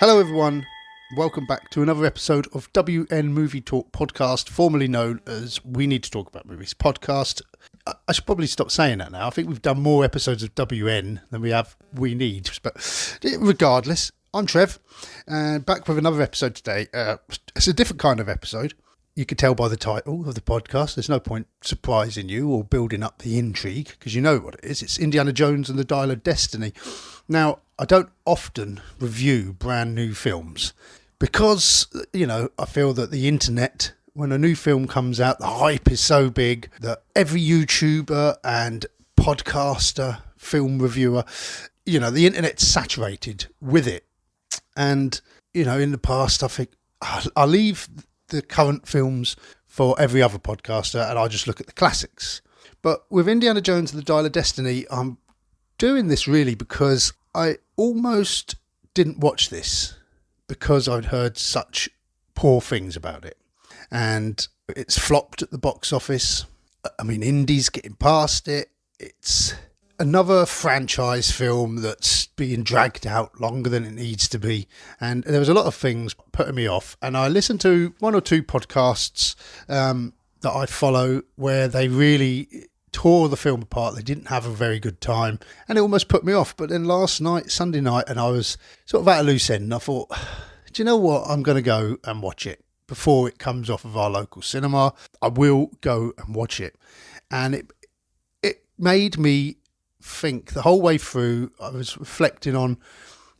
Hello everyone, welcome back to another episode of WN Movie Talk podcast, formerly known as We Need to Talk About Movies podcast. I should probably stop saying that now. I think we've done more episodes of WN than we have We Need, but regardless, I'm Trev, back with another episode today. It's a different kind of episode. You can tell by the title of the podcast. There's no point surprising you or building up the intrigue because you know what it is. It's Indiana Jones and the Dial of Destiny. Now, I don't often review brand new films because, I feel that the internet, when a new film comes out, the hype is so big that every YouTuber and podcaster, film reviewer, the internet's saturated with it. And, in the past, I think I leave the current films for every other podcaster and I just look at the classics. But with Indiana Jones and the Dial of Destiny, I'm doing this really because I almost didn't watch this because I'd heard such poor things about it. And it's flopped at the box office. I mean, Indy's getting past it. It's another franchise film that's being dragged out longer than it needs to be. And there was a lot of things putting me off. And I listened to one or two podcasts that I follow where they really tore the film apart. They didn't have a very good time and it almost put me off. But then last night, Sunday night, and I was sort of at a loose end and I thought, do you know what? I'm going to go and watch it before it comes off of our local cinema. I will go and watch it. And it made me think the whole way through. I was reflecting on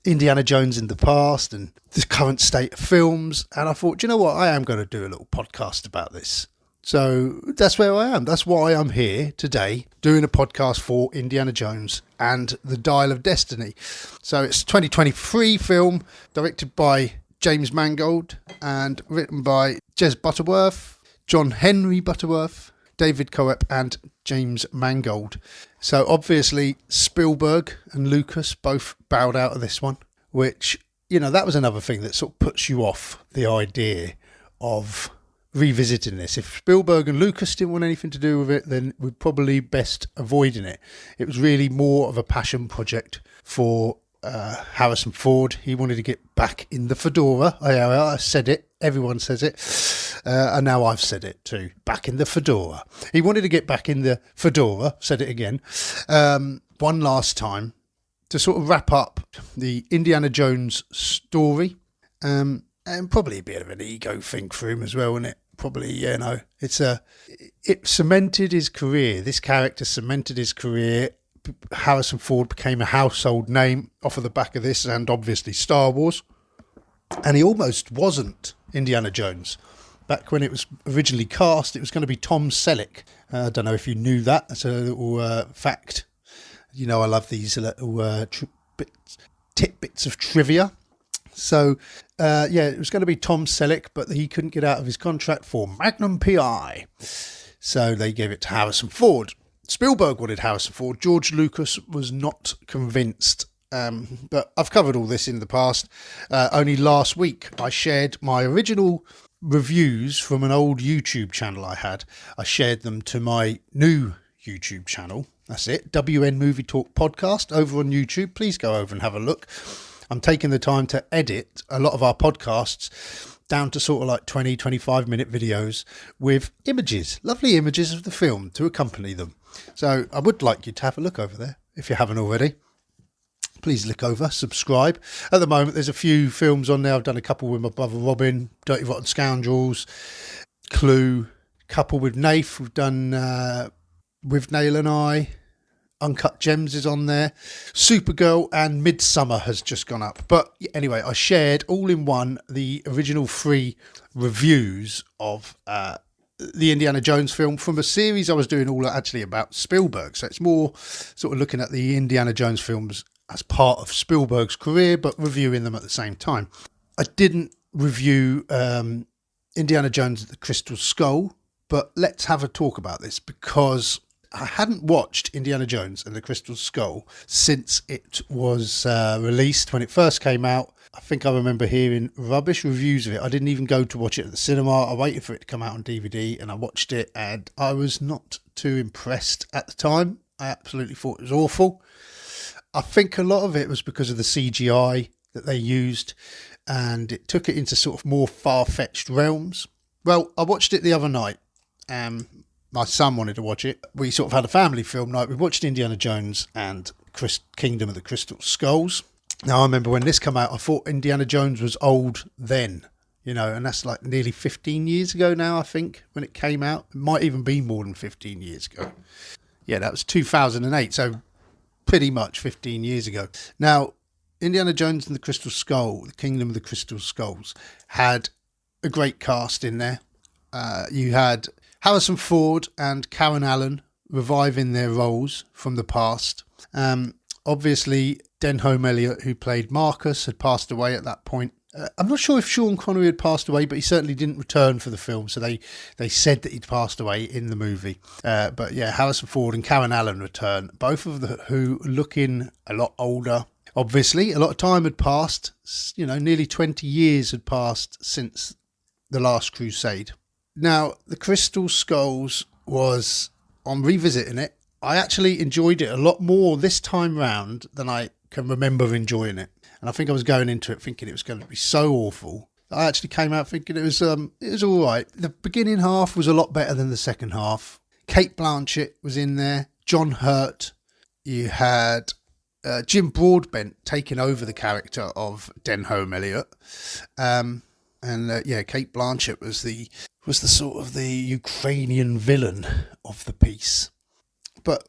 Indiana Jones in the past and the current state of films. And I thought, do you know what? I am going to do a little podcast about this. So that's where I am. That's why I'm here today doing a podcast for Indiana Jones and the Dial of Destiny. So it's a 2023 film directed by James Mangold and written by Jez Butterworth, John Henry Butterworth, David Coep and James Mangold. So obviously Spielberg and Lucas both bowed out of this one, which, that was another thing that sort of puts you off the idea of revisiting this. If Spielberg and Lucas didn't want anything to do with it, then we're probably best avoiding it. It was really more of a passion project for Harrison Ford. He wanted to get back in the fedora. I said it. Everyone says it. And now I've said it too. Back in the fedora. He wanted to get back in the fedora. Said it again. One last time to sort of wrap up the Indiana Jones story. And probably a bit of an ego thing for him as well, isn't it? Probably, it cemented his career. This character cemented his career. Harrison Ford became a household name off of the back of this and obviously Star Wars. And he almost wasn't Indiana Jones. Back when it was originally cast, it was going to be Tom Selleck. I don't know if you knew that. That's a little fact. I love these little tidbits of trivia. So, it was going to be Tom Selleck, but he couldn't get out of his contract for Magnum P.I. So they gave it to Harrison Ford. Spielberg wanted Harrison Ford. George Lucas was not convinced. But I've covered all this in the past. Only last week, I shared my original reviews from an old YouTube channel I had. I shared them to my new YouTube channel. That's it. WN Movie Talk podcast over on YouTube. Please go over and have a look. I'm taking the time to edit a lot of our podcasts down to sort of like 20, 25 minute videos with images, lovely images of the film to accompany them. So I would like you to have a look over there if you haven't already. Please look over, subscribe. At the moment, there's a few films on there. I've done a couple with my brother Robin, Dirty Rotten Scoundrels, Clue, couple with Nath. We've done With Nail and I. Uncut Gems is on there. Supergirl and Midsummer has just gone up. But anyway, I shared all in one the original 3 reviews of the Indiana Jones film from a series I was doing all actually about Spielberg. So it's more sort of looking at the Indiana Jones films as part of Spielberg's career, but reviewing them at the same time. I didn't review Indiana Jones at the Crystal Skull, but let's have a talk about this because I hadn't watched Indiana Jones and the Crystal Skull since it was released. When it first came out, I think I remember hearing rubbish reviews of it. I didn't even go to watch it at the cinema. I waited for it to come out on DVD and I watched it and I was not too impressed at the time. I absolutely thought it was awful. I think a lot of it was because of the CGI that they used. and it took it into sort of more far-fetched realms. Well, I watched it the other night. My son wanted to watch it. We sort of had a family film night. We watched Indiana Jones and Kingdom of the Crystal Skulls. Now, I remember when this came out, I thought Indiana Jones was old then, and that's like nearly 15 years ago now, I think, when it came out. It might even be more than 15 years ago. Yeah, that was 2008, so pretty much 15 years ago. Now, Indiana Jones and the Crystal Skull, the Kingdom of the Crystal Skulls, had a great cast in there. You had Harrison Ford and Karen Allen reviving their roles from the past. Obviously, Denholm Elliott, who played Marcus, had passed away at that point. I'm not sure if Sean Connery had passed away, but he certainly didn't return for the film, so they said that he'd passed away in the movie. But yeah, Harrison Ford and Karen Allen return, both of who looking a lot older. Obviously, a lot of time had passed. Nearly 20 years had passed since The Last Crusade. Now, The Crystal Skulls was, on revisiting it, I actually enjoyed it a lot more this time round than I can remember enjoying it. And I think I was going into it thinking it was going to be so awful. I actually came out thinking it was all right. The beginning half was a lot better than the second half. Kate Blanchett was in there. John Hurt. You had Jim Broadbent taking over the character of Denholm Elliott. Kate Blanchett was the sort of the Ukrainian villain of the piece. But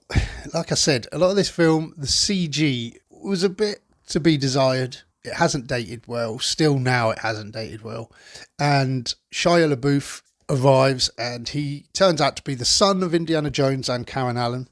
like I said, a lot of this film, the CG was a bit to be desired. It hasn't dated well. Still now it hasn't dated well. And Shia LaBeouf arrives and he turns out to be the son of Indiana Jones and Karen Allen.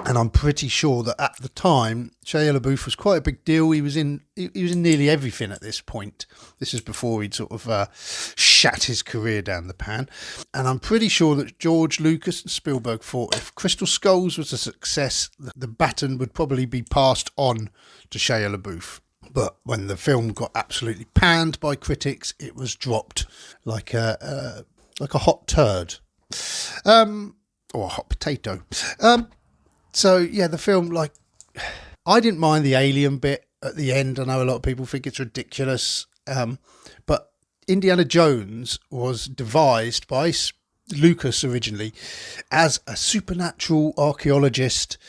And I'm pretty sure that at the time, Shia LaBeouf was quite a big deal. He was in nearly everything at this point. This is before he'd sort of shat his career down the pan. And I'm pretty sure that George Lucas and Spielberg thought if Crystal Skulls was a success, the baton would probably be passed on to Shia LaBeouf. But when the film got absolutely panned by critics, it was dropped like a hot turd, or a hot potato. So, yeah, the film, I didn't mind the alien bit at the end. I know a lot of people think it's ridiculous. But Indiana Jones was devised by Lucas originally as a supernatural archaeologist,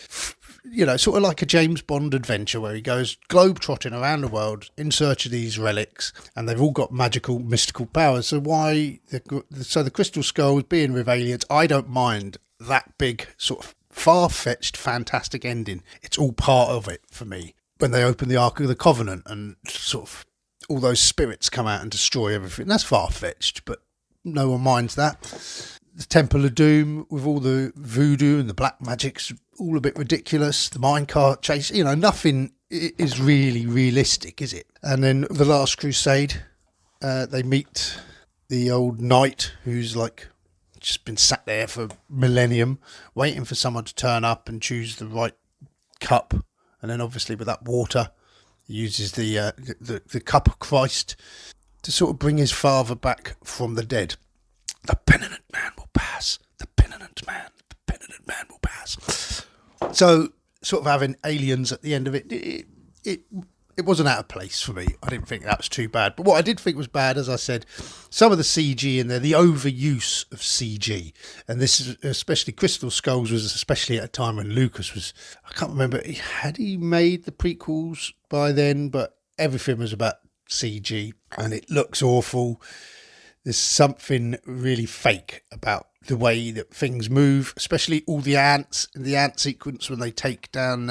sort of like a James Bond adventure where he goes globe-trotting around the world in search of these relics, and they've all got magical, mystical powers. So the Crystal Skulls being with aliens, I don't mind that big sort of far-fetched, fantastic ending. It's all part of it for me. When they open the Ark of the Covenant and sort of all those spirits come out and destroy everything, that's far-fetched, but no one minds that. The Temple of Doom with all the voodoo and the black magic's all a bit ridiculous. The minecart chase, nothing is really realistic, is it? And then The Last Crusade, they meet the old knight who's just been sat there for millennium waiting for someone to turn up and choose the right cup. And then obviously with that water, he uses the cup of Christ to sort of bring his father back from the dead. The penitent man will pass. The penitent man will pass. So sort of having aliens at the end of it wasn't out of place for me. I didn't think that was too bad. But what I did think was bad, as I said, some of the CG in there, the overuse of CG. And this is especially Crystal Skulls was especially at a time when Lucas was, I can't remember, had he made the prequels by then? But everything was about CG and it looks awful. There's something really fake about the way that things move, especially all the ants in the ant sequence when they take down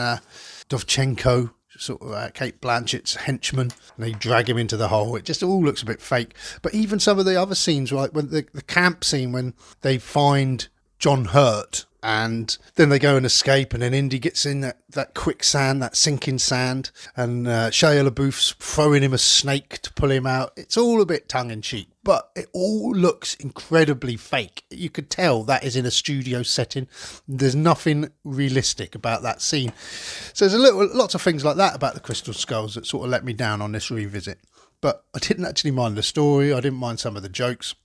Dovchenko, sort of Kate Blanchett's henchman, and they drag him into the hole. It just all looks a bit fake. But even some of the other scenes, like when the camp scene when they find John Hurt and then they go and escape, and then Indy gets in that quicksand, that sinking sand, and Shia LaBeouf's throwing him a snake to pull him out. It's all a bit tongue-in-cheek, but it all looks incredibly fake. You could tell that is in a studio setting. There's nothing realistic about that scene. So there's lots of things like that about the Crystal Skulls that sort of let me down on this revisit. But I didn't actually mind the story. I didn't mind some of the jokes.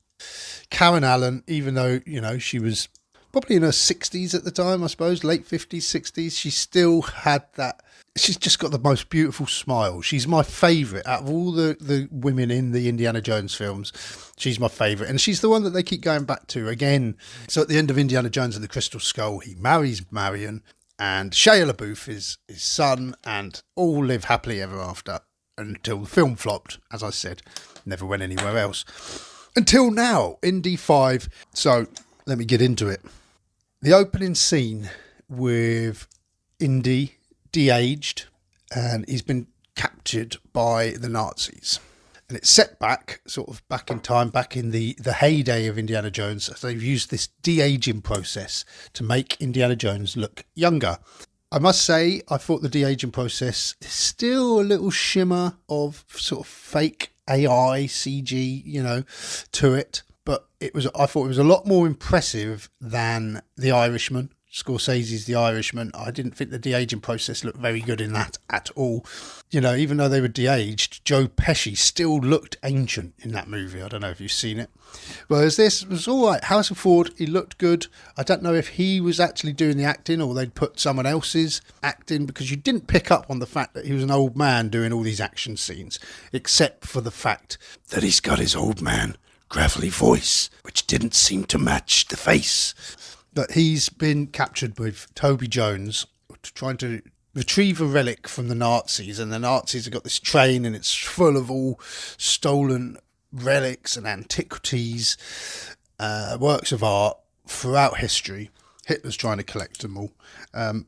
Karen Allen, even though, she was probably in her 60s at the time, I suppose, late 50s, 60s. She still had that. She's just got the most beautiful smile. She's my favourite out of all the women in the Indiana Jones films. She's my favourite. And she's the one that they keep going back to again. So at the end of Indiana Jones and the Crystal Skull, he marries Marion, and Shia LaBeouf is his son, and all live happily ever after until the film flopped, as I said. Never went anywhere else. Until now, Indy 5. So let me get into it. The opening scene with Indy de-aged, and he's been captured by the Nazis. And it's set back, sort of back in time, back in the heyday of Indiana Jones. So they've used this de-aging process to make Indiana Jones look younger. I must say, I thought the de-aging process, there's still a little shimmer of sort of fake AI, CG, to it. But I thought it was a lot more impressive than The Irishman. Scorsese's The Irishman. I didn't think the de-aging process looked very good in that at all. Even though they were de-aged, Joe Pesci still looked ancient in that movie. I don't know if you've seen it. Whereas this was all right. Harrison Ford, he looked good. I don't know if he was actually doing the acting or they'd put someone else's acting, because you didn't pick up on the fact that he was an old man doing all these action scenes, except for the fact that he's got his old man gravelly voice, which didn't seem to match the face. But he's been captured with Toby Jones, trying to retrieve a relic from the Nazis. And the Nazis have got this train, and it's full of all stolen relics and antiquities, works of art throughout history. Hitler's trying to collect them all.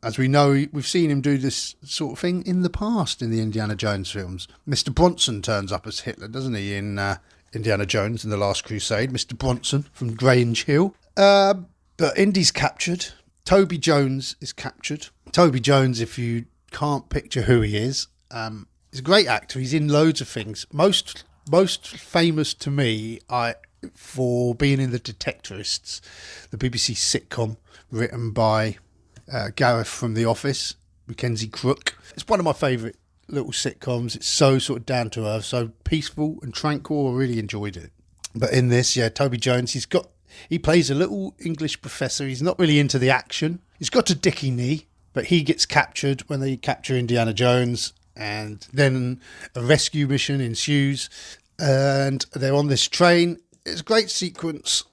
As we know, we've seen him do this sort of thing in the past in the Indiana Jones films. Mr. Bronson turns up as Hitler, doesn't he, in Indiana Jones and the Last Crusade. Mr. Bronson from Grange Hill. But Indy's captured. Toby Jones is captured. Toby Jones, if you can't picture who he is, he's a great actor. He's in loads of things. Most famous to me for being in The Detectorists, the BBC sitcom written by Gareth from The Office, Mackenzie Crook. It's one of my favourite little sitcoms. It's so sort of down to earth, so peaceful and tranquil. I really enjoyed it. But in this, Toby Jones, he plays a little English professor. He's not really into the action. He's got a dicky knee, but he gets captured when they capture Indiana Jones, and then a rescue mission ensues, and they're on this train. It's a great sequence.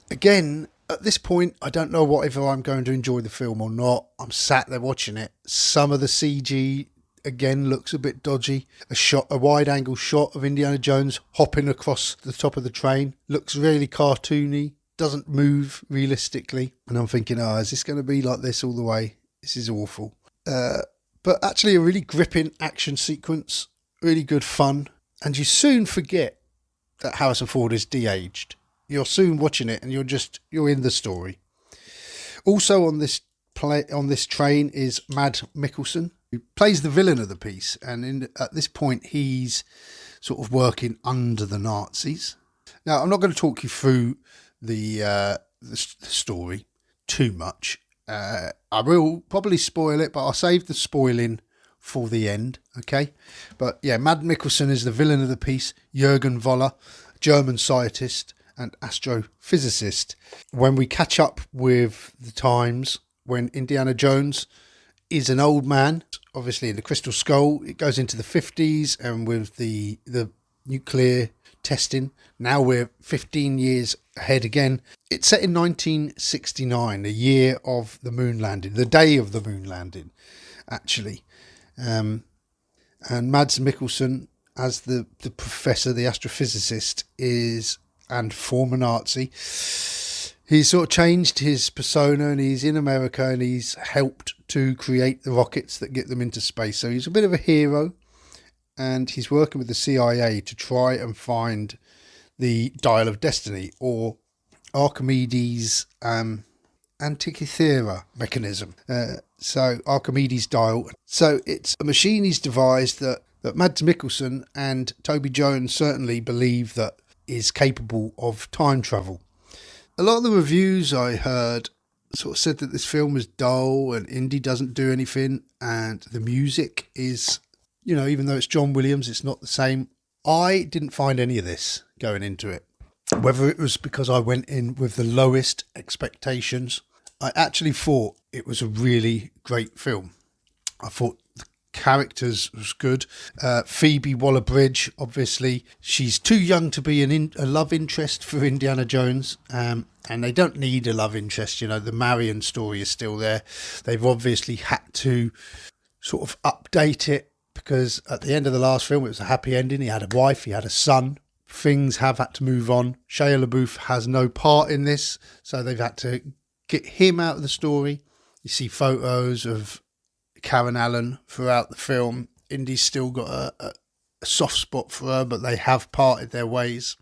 Again, at this point, I don't know whether I'm going to enjoy the film or not. I'm sat there watching it. Some of the CG, again, looks a bit dodgy. A wide-angle shot of Indiana Jones hopping across the top of the train looks really cartoony. Doesn't move realistically, and I'm thinking, is this going to be like this all the way? This is awful. But actually a really gripping action sequence, really good fun, and you soon forget that Harrison Ford is de-aged. You're soon watching it and you're in the story. Also on this train is Mads Mikkelsen, who plays the villain of the piece, and at this point he's sort of working under the Nazis. Now, I'm not going to talk you through the story too much. I will probably spoil it, but I'll save the spoiling for the end, okay? But Mads Mikkelsen is the villain of the piece. Jürgen Voller, German scientist and astrophysicist. When we catch up with the times when Indiana Jones is an old man, obviously in the Crystal Skull, it goes into the 50s, and with the nuclear testing, now we're 15 years ahead again. It's set in 1969, the year of the moon landing, the day of the moon landing, actually. And Mads Mikkelsen, as the professor, the astrophysicist, and former Nazi, he's sort of changed his persona, and he's in America, and he's helped to create the rockets that get them into space. So he's a bit of a hero, and he's working with the CIA to try and find the Dial of Destiny, or Archimedes' Antikythera mechanism. So Archimedes' dial. So it's a machine he's devised that Mads Mikkelsen and Toby Jones certainly believe that is capable of time travel. A lot of the reviews I heard sort of said that this film was dull and Indy doesn't do anything, and the music is, even though it's John Williams, it's not the same. I didn't find any of this going into it. Whether it was because I went in with the lowest expectations, I actually thought it was a really great film. I thought the characters was good. Phoebe Waller-Bridge, obviously, she's too young to be a love interest for Indiana Jones, and they don't need a love interest. You know, the Marion story is still there. They've obviously had to sort of update it because at the end of the last film, it was a happy ending. He had a wife, he had a son. Things have had to move on. Shia LaBeouf has no part in this, so they've had to get him out of the story. You see photos of Karen Allen throughout the film. Indy's still got a soft spot for her, but they have parted their ways.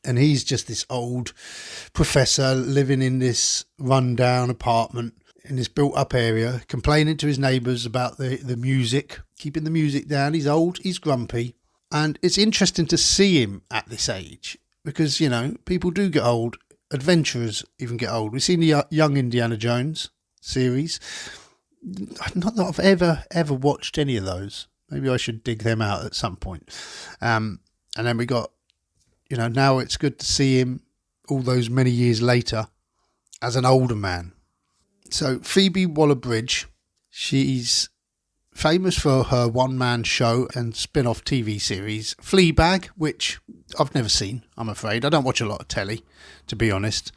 And he's just this old professor living in this rundown apartment in this built-up area, complaining to his neighbours about the music, keeping the music down. He's old, he's grumpy. And it's interesting to see him at this age because, you know, people do get old. Adventurers even get old. We've seen the Young Indiana Jones series. Not that I've ever watched any of those. Maybe I should dig them out at some point. And then we got, you know, now it's good to see him all those many years later as an older man. So Phoebe Waller-Bridge, she's famous for her one-man show and spin-off TV series Fleabag, which I've never seen, I'm afraid. I don't watch a lot of telly, to be honest.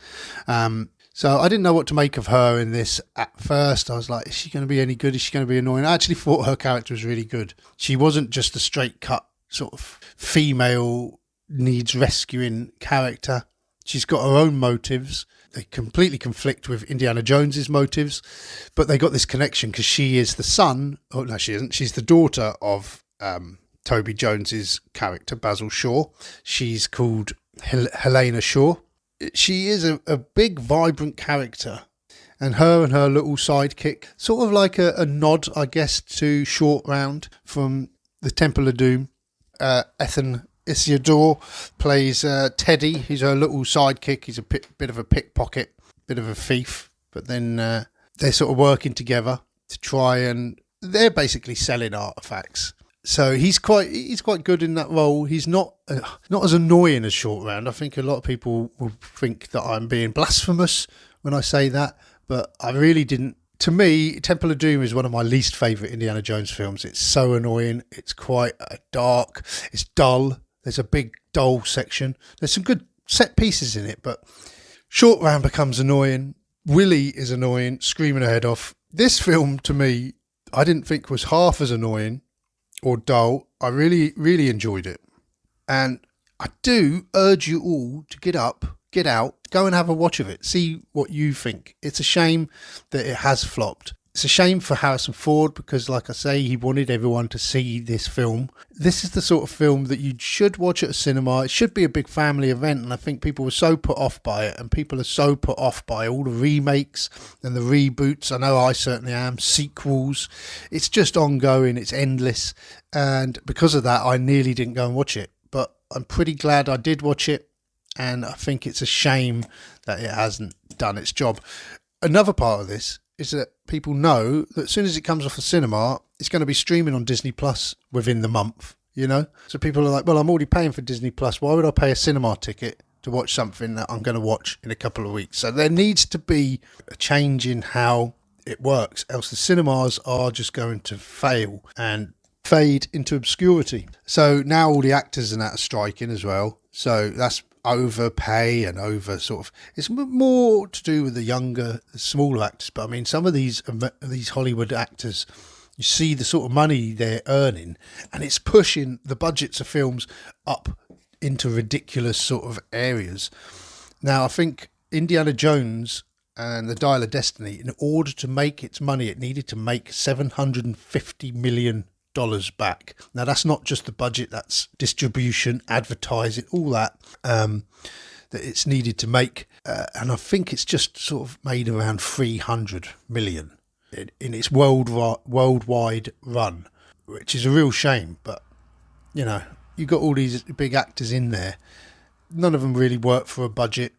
So I didn't know what to make of her in this at first. I was like, is she going to be any good? Is she going to be annoying? I actually thought her character was really good. She wasn't just a straight-cut sort of female needs rescuing character. She's got her own motives. They completely conflict with Indiana Jones's motives, but they got this connection because she is the son. Oh no, she isn't. She's the daughter of Toby Jones's character, Basil Shaw. She's called Helena Shaw. She is a big, vibrant character, and her little sidekick, sort of like a nod, I guess, to Short Round from the Temple of Doom. Ethan Isidore plays Teddy. He's her little sidekick. He's a bit of a pickpocket, bit of a thief. But then they're sort of working together to try and they're basically selling artifacts. So he's quite good in that role. He's not as annoying as Short Round. I think a lot of people will think that I'm being blasphemous when I say that, but I really didn't. To me, Temple of Doom is one of my least favourite Indiana Jones films. It's so annoying. It's quite dark. It's dull. There's a big dull section. There's some good set pieces in it, but Short Round becomes annoying. Willie is annoying, screaming her head off. This film, to me, I didn't think was half as annoying or dull. I really, really enjoyed it. And I do urge you all to get up, get out, go and have a watch of it. See what you think. It's a shame that it has flopped. It's a shame for Harrison Ford because, like I say, he wanted everyone to see this film. This is the sort of film that you should watch at a cinema. It should be a big family event, and I think people were so put off by it, and people are so put off by all the remakes and the reboots. I know I certainly am. Sequels. It's just ongoing. It's endless. And because of that, I nearly didn't go and watch it. But I'm pretty glad I did watch it, and I think it's a shame that it hasn't done its job. Another part of this is that people know that as soon as it comes off the cinema, it's going to be streaming on Disney Plus within the month, you know? So people are like, well, I'm already paying for Disney Plus. Why would I pay a cinema ticket to watch something that I'm going to watch in a couple of weeks? So there needs to be a change in how it works, else the cinemas are just going to fail and fade into obscurity. So now all the actors and that are striking as well. So that's overpay and over sort of, it's more to do with the younger, the smaller actors. But I mean, some of these Hollywood actors, you see the sort of money they're earning, and it's pushing the budgets of films up into ridiculous sort of areas. Now, I think Indiana Jones and the Dial of Destiny, in order to make its money, it needed to make $750 million back. Now, that's not just the budget, that's distribution, advertising, all that that it's needed to make. And I think it's just sort of made around 300 million in its worldwide run, which is a real shame. But, you know, you got all these big actors in there. None of them really work for a budget.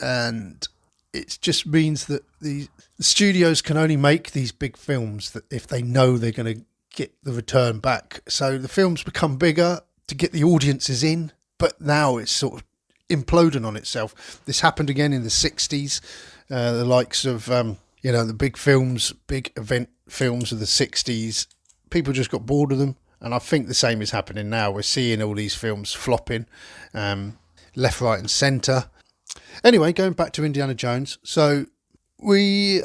And it just means that the studios can only make these big films that if they know they're going to get the return back. So the films become bigger to get the audiences in, but now it's sort of imploding on itself. This happened again in the 60s. The likes of The big films, big event films of the 60s, people just got bored of them. And I think the same is happening now. We're seeing all these films flopping, left, right and centre. Anyway, going back to Indiana Jones. So we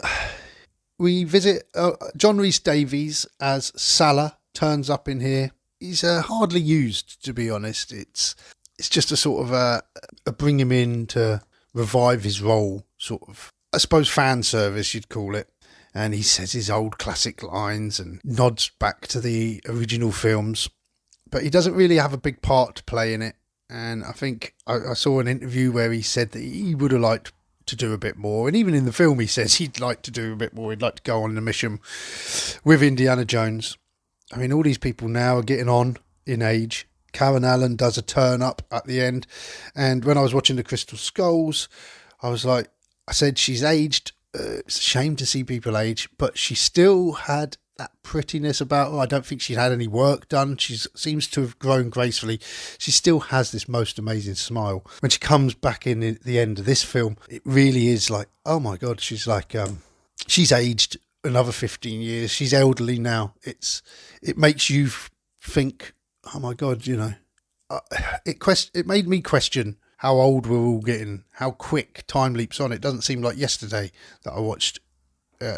visit John Rhys Davies as Salah, turns up in here. He's hardly used, to be honest. It's just a sort of a bring him in to revive his role, sort of, I suppose, fan service you'd call it. And he says his old classic lines and nods back to the original films. But he doesn't really have a big part to play in it. And I think I saw an interview where he said that he would have liked to do a bit more. And even in the film, he says he'd like to do a bit more. He'd like to go on a mission with Indiana Jones. I mean, all these people now are getting on in age. Karen Allen does a turn up at the end. And when I was watching the Crystal Skulls, I said she's aged. It's a shame to see people age, but she still had that prettiness about her. I don't think she'd had any work done. She seems to have grown gracefully. She still has this most amazing smile. When she comes back in at the end of this film, it really is like, oh my God, she's like, she's aged another 15 years. She's elderly now. It makes you think, oh my God, it made me question how old we're all getting, how quick time leaps on. It doesn't seem like yesterday that I watched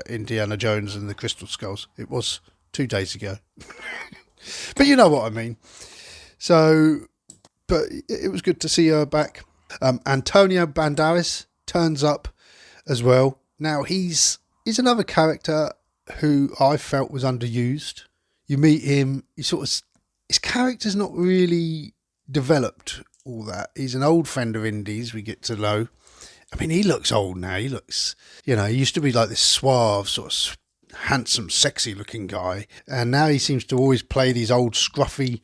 Indiana Jones and the Crystal Skulls. It was 2 days ago. But you know what I mean. So, but it was good to see her back. Antonio Banderas turns up as well. Now, he's another character who I felt was underused. You meet him, his character's not really developed all that. He's an old friend of Indy's, we get to know. I mean, he looks old now. He looks, he used to be like this suave, sort of handsome, sexy looking guy. And now he seems to always play these old scruffy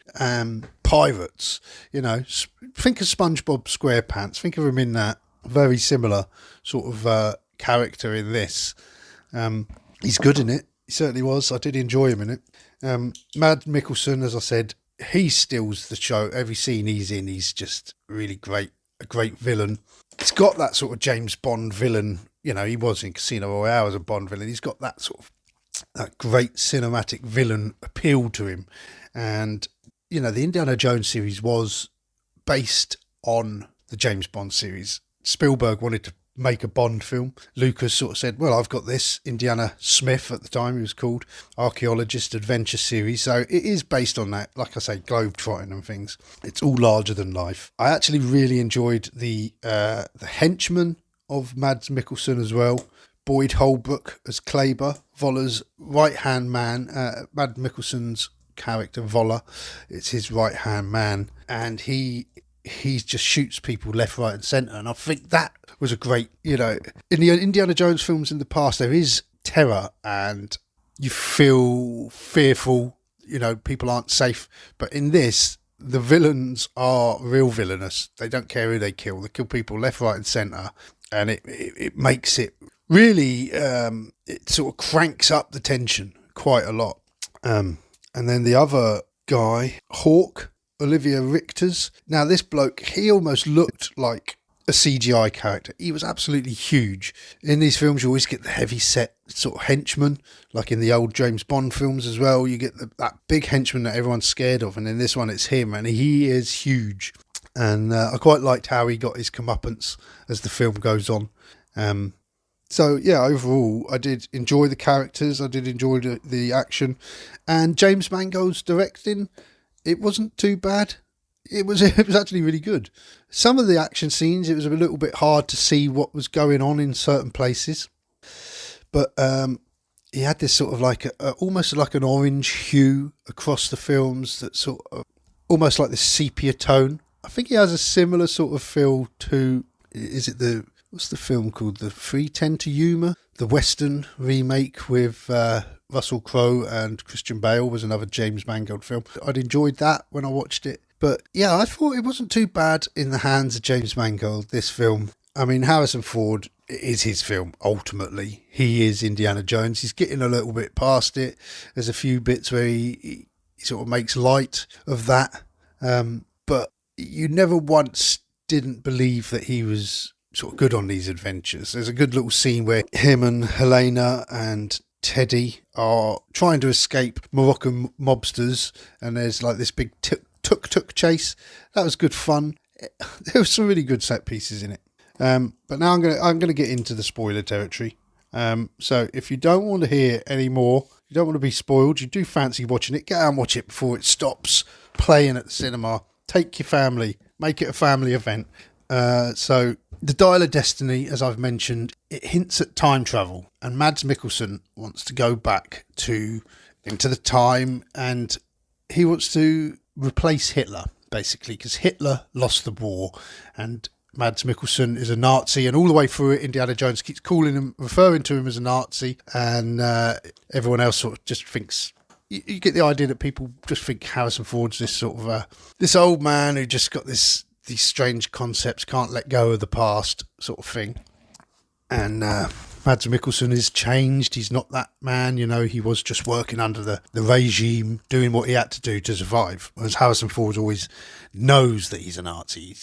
pirates. Think of SpongeBob SquarePants. Think of him in that. Very similar sort of character in this. He's good in it. He certainly was. I did enjoy him in it. Mads Mikkelsen, as I said, he steals the show. Every scene he's in, he's just really great. A great villain. He's got that sort of James Bond villain. He was in Casino Royale as a Bond villain. He's got that sort of that great cinematic villain appeal to him. And, the Indiana Jones series was based on the James Bond series. Spielberg wanted to make a Bond film. Lucas sort of said, well, I've got this. Indiana Smith at the time he was called, archaeologist adventure series. So it is based on that, like I say, globetrotting and things. It's all larger than life. I actually really enjoyed the henchman of Mads Mikkelsen as well. Boyd Holbrook as Kleber, Voller's right-hand man. Mads Mikkelsen's character, Voller, it's his right-hand man. And he just shoots people left, right and centre. And I think that was a great, in the Indiana Jones films in the past, there is terror and you feel fearful, people aren't safe. But in this, the villains are real villainous. They don't care who they kill. They kill people left, right and centre. And it makes it really, it sort of cranks up the tension quite a lot. And then the other guy, Hawk, Olivia Richter's. Now, this bloke, he almost looked like a CGI character. He was absolutely huge. In these films, you always get the heavy set sort of henchman, like in the old James Bond films as well. You get that big henchman that everyone's scared of. And in this one, it's him. And he is huge. And I quite liked how he got his comeuppance as the film goes on. So, yeah, overall, I did enjoy the characters. I did enjoy the action. And James Mangold's directing, it wasn't too bad. It was actually really good. Some of the action scenes, it was a little bit hard to see what was going on in certain places. But he had this sort of like almost like an orange hue across the films, that sort of almost like this sepia tone. I think he has a similar sort of feel to, what's the film called? The 3:10 to Yuma? The Western remake with Russell Crowe and Christian Bale was another James Mangold film. I'd enjoyed that when I watched it. But yeah, I thought it wasn't too bad in the hands of James Mangold, this film. I mean, Harrison Ford, it is his film, ultimately. He is Indiana Jones. He's getting a little bit past it. There's a few bits where he sort of makes light of that. But you never once didn't believe that he was sort of good on these adventures. There's a good little scene where him and Helena and Teddy are trying to escape Moroccan mobsters, and there's like this big tuk-tuk chase. That was good fun. There were some really good set pieces in it. But now I'm gonna get into the spoiler territory. So if you don't want to hear any more, you don't want to be spoiled, you do fancy watching it, get out and watch it before it stops playing at the cinema. Take your family, make it a family event. So the Dial of Destiny, as I've mentioned, it hints at time travel, and Mads Mikkelsen wants to go back into the time, and he wants to replace Hitler, basically, because Hitler lost the war, and Mads Mikkelsen is a Nazi, and all the way through it, Indiana Jones keeps referring to him as a Nazi, and everyone else sort of just thinks. You get the idea that people just think Harrison Ford's this sort of this old man who just got these strange concepts, can't let go of the past sort of thing. And Mads Mikkelsen is changed. He's not that man, he was just working under the regime, doing what he had to do to survive. Whereas Harrison Ford always knows that he's a Nazi.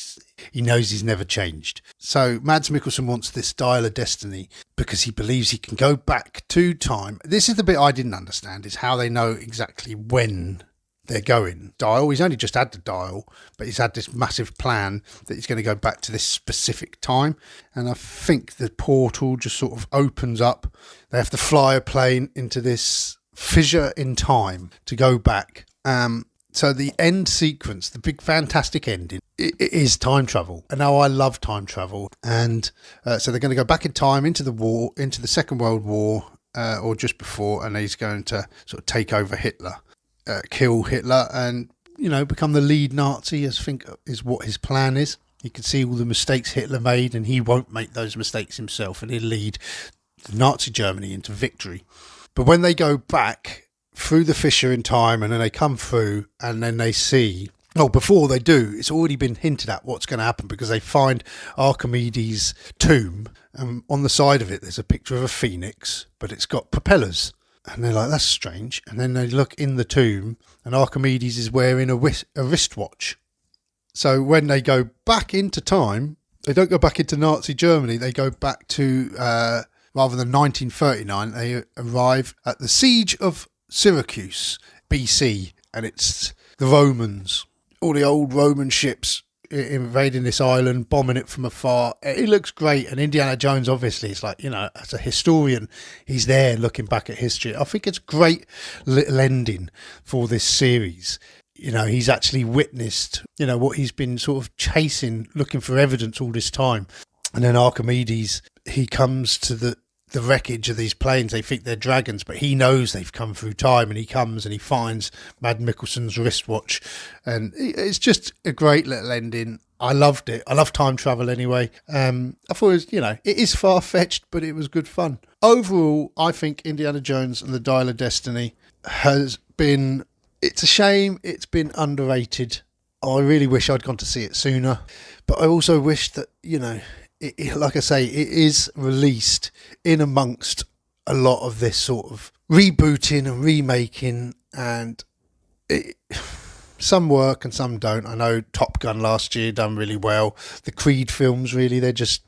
He knows he's never changed. So Mads Mikkelsen wants this Dial of Destiny because he believes he can go back to time. This is the bit I didn't understand, is how they know exactly when they're going. Dial, he's only just had the dial, but he's had this massive plan that he's going to go back to this specific time. And I think the portal just sort of opens up. They have to fly a plane into this fissure in time to go back. So the end sequence, the big fantastic ending, it is time travel. And now I love time travel. And so they're going to go back in time into the war, into the Second World War, or just before, and he's going to sort of take over Hitler. Kill Hitler and, become the lead Nazi, I think is what his plan is. You can see all the mistakes Hitler made, and he won't make those mistakes himself, and he'll lead Nazi Germany into victory. But when they go back through the fissure in time, and then they come through, and then they see, before they do, it's already been hinted at what's going to happen, because they find Archimedes' tomb, and on the side of it there's a picture of a phoenix, but it's got propellers. And they're like, that's strange. And then they look in the tomb, and Archimedes is wearing a wristwatch. So when they go back into time, they don't go back into Nazi Germany. They go back to, rather than 1939, they arrive at the Siege of Syracuse, BC. And it's the Romans, all the old Roman ships invading this island, bombing it from afar. It looks great, and Indiana Jones, obviously, it's like, as a historian, he's there looking back at history. I think it's a great little ending for this series. He's actually witnessed, what he's been sort of chasing, looking for evidence all this time. And then Archimedes, he comes to the wreckage of these planes. They think they're dragons, but he knows they've come through time, and he comes and he finds Mads Mikkelsen's wristwatch, and it's just a great little ending. I loved it. I love time travel anyway. I thought it was, it is far-fetched, but it was good fun. Overall, I think Indiana Jones and the Dial of Destiny it's a shame it's been underrated. I really wish I'd gone to see it sooner, but I also wish that, like I say, it is released in amongst a lot of this sort of rebooting and remaking, and some work and some don't. I know Top Gun last year done really well. The Creed films, really, they're just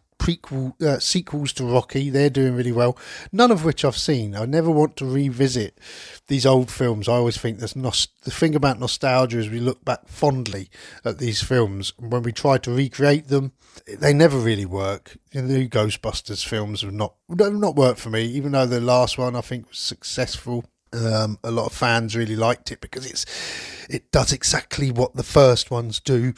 sequels to Rocky. They're doing really well, none of which I've seen. I never want to revisit these old films. I always think the thing about nostalgia is we look back fondly at these films, and when we try to recreate them, they never really work. The new Ghostbusters films have not worked for me, even though the last one I think was successful. A lot of fans really liked it because it does exactly what the first ones do.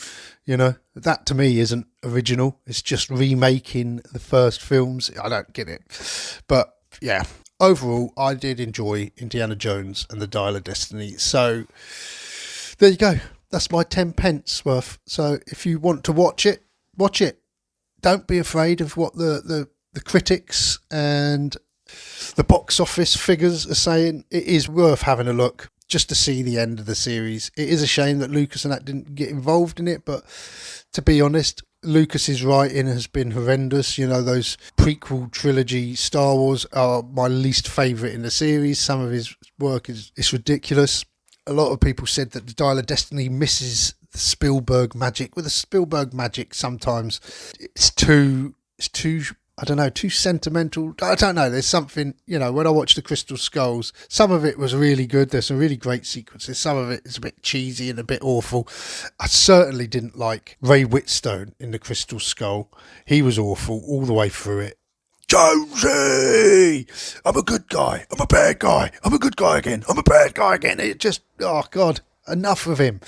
That to me isn't original. It's just remaking the first films. I don't get it. But yeah, overall, I did enjoy Indiana Jones and the Dial of Destiny. So there you go. That's my 10 pence worth. So if you want to watch it, watch it. Don't be afraid of what the critics and the box office figures are saying. It is worth having a look just to see the end of the series. It is a shame that Lucas and that didn't get involved in it, but to be honest, Lucas's writing has been horrendous. Those prequel trilogy Star Wars are my least favourite in the series. Some of his work is ridiculous. A lot of people said that the Dial of Destiny misses the Spielberg magic. With the Spielberg magic, sometimes it's too it's too, I don't know, too sentimental. I don't know. There's something, when I watched The Crystal Skulls, some of it was really good. There's some really great sequences. Some of it is a bit cheesy and a bit awful. I certainly didn't like Ray Whitstone in The Crystal Skull. He was awful all the way through it. Jonesy! I'm a good guy. I'm a bad guy. I'm a good guy again. I'm a bad guy again. It just, oh God, enough of him.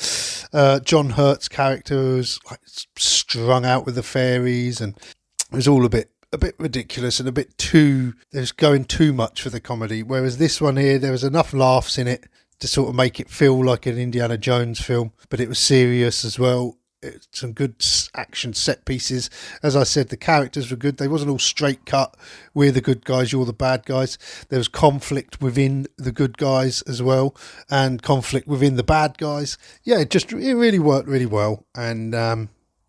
John Hurt's character was like strung out with the fairies, and it was all a bit ridiculous and a bit too, it was going too much for the comedy. Whereas this one here, there was enough laughs in it to sort of make it feel like an Indiana Jones film, but it was serious as well. Some good action set pieces. As I said, the characters were good. They wasn't all straight cut. We're the good guys, you're the bad guys. There was conflict within the good guys as well, and conflict within the bad guys. Yeah, it really worked really well. And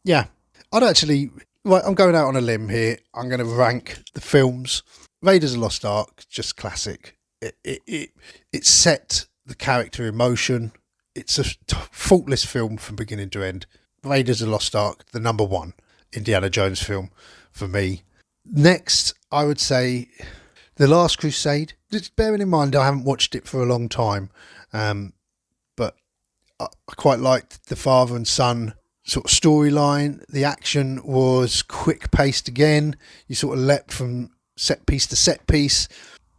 yeah, right, I'm going out on a limb here. I'm going to rank the films. Raiders of the Lost Ark, just classic. It set the character in motion. It's a faultless film from beginning to end. Raiders of the Lost Ark, the number one Indiana Jones film for me. Next, I would say The Last Crusade. Just bearing in mind I haven't watched it for a long time, but I quite liked the father and son sort of storyline. The action was quick paced again. You sort of leapt from set piece to set piece.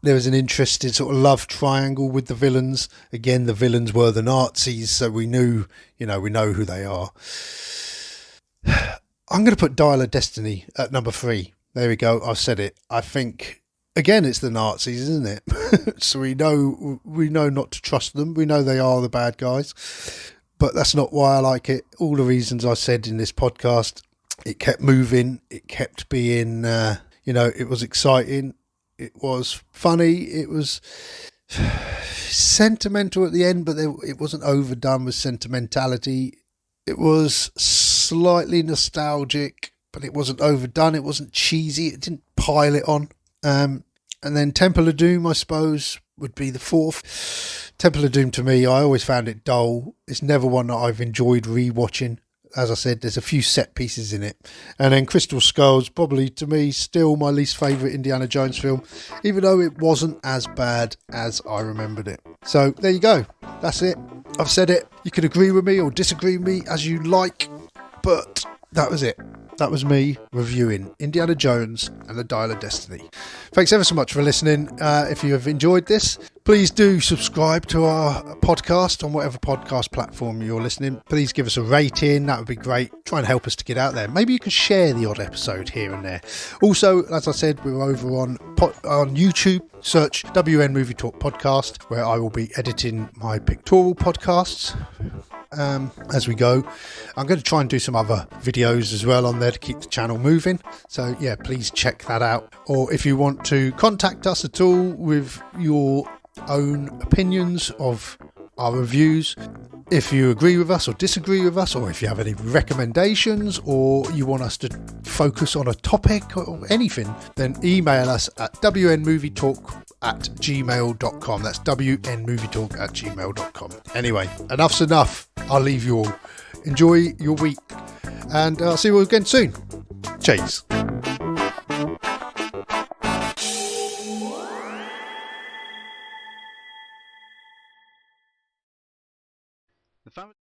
There was an interesting sort of love triangle with the villains. Again, the villains were the Nazis, so we know who they are. I'm going to put Dial of Destiny at number 3. There we go. I've said it. I think, again, it's the Nazis, isn't it? So we know not to trust them. We know they are the bad guys. But that's not why I like it. All the reasons I said in this podcast. It kept moving. It kept being, it was exciting. It was funny. It was sentimental at the end, but it wasn't overdone with sentimentality. It was slightly nostalgic, but it wasn't overdone. It wasn't cheesy. It didn't pile it on. And then Temple of Doom, I suppose, would be the 4th. Temple of Doom, to me, I always found it dull. It's never one that I've enjoyed rewatching. As I said, there's a few set pieces in it. And then Crystal Skulls, probably to me, still my least favourite Indiana Jones film, even though it wasn't as bad as I remembered it. So there you go. That's it. I've said it. You can agree with me or disagree with me as you like, but that was it. That was me reviewing Indiana Jones and the Dial of Destiny. Thanks ever so much for listening. If you have enjoyed this, please do subscribe to our podcast on whatever podcast platform you're listening. Please give us a rating. That would be great. Try and help us to get out there. Maybe you can share the odd episode here and there. Also, as I said, we're over on YouTube. Search WN Movie Talk Podcast, where I will be editing my pictorial podcasts as we go. I'm going to try and do some other videos as well on there to keep the channel moving. So yeah, please check that out. Or if you want to contact us at all with your own opinions of our reviews, if you agree with us or disagree with us, or if you have any recommendations, or you want us to focus on a topic or anything, then email us at wnmovietalk@gmail.com. That's wnmovietalk@gmail.com. Anyway, enough's enough. I'll leave you all. Enjoy your week, and I'll see you all again soon. Cheers. The family